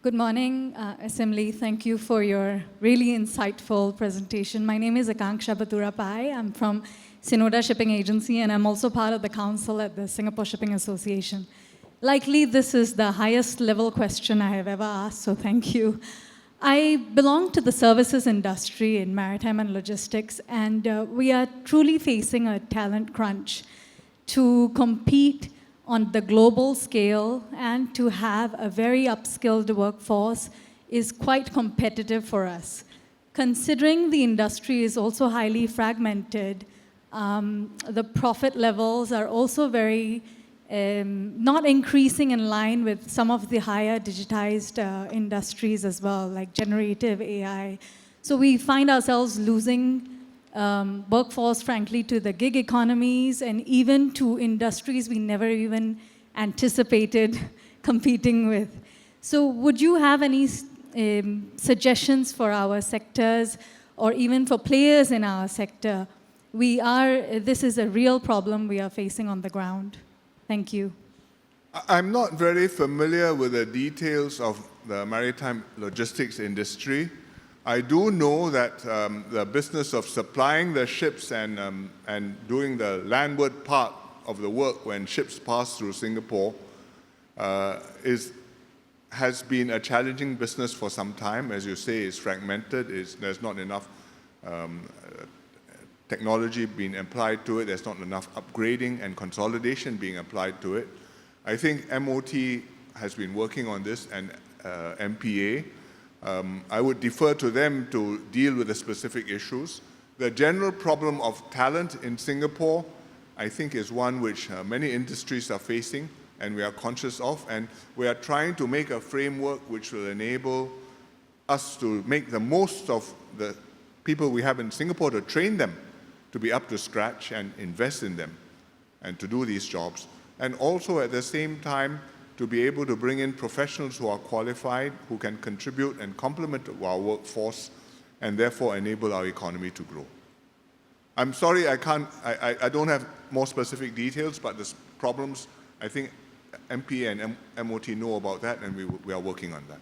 Good morning, Assembly. Thank you for your really insightful presentation. My name is Akanksha Bathurapai. I'm from Sinoda Shipping Agency, and I'm also part of the council at the Singapore Shipping Association. Likely, this is the highest level question I have ever asked, so thank you. I belong to the services industry in maritime and logistics, and we are truly facing a talent crunch to compete on the global scale and to have a very upskilled workforce is quite competitive for us. Considering the industry is also highly fragmented, the profit levels are also very not increasing in line with some of the higher digitized industries as well, like generative AI. So we find ourselves losing workforce, frankly, to the gig economies and even to industries we never even anticipated competing with. So would you have any suggestions for our sectors or even for players in our sector? This is a real problem we are facing on the ground. Thank you. I'm not very familiar with the details of the maritime logistics industry. I do know that the business of supplying the ships and doing the landward part of the work when ships pass through Singapore has been a challenging business for some time. As you say, it's fragmented. There's not enough technology being applied to it. There's not enough upgrading and consolidation being applied to it. I think MOT has been working on this, and MPA. I would defer to them to deal with the specific issues. The general problem of talent in Singapore, I think, is one which many industries are facing, and we are conscious of, and we are trying to make a framework which will enable us to make the most of the people we have in Singapore, to train them to be up to scratch and invest in them and to do these jobs. And also at the same time, to be able to bring in professionals who are qualified, who can contribute and complement our workforce, and therefore enable our economy to grow. I'm sorry, I don't have more specific details, but the problems, I think MPA and MOT know about that, and we are working on that.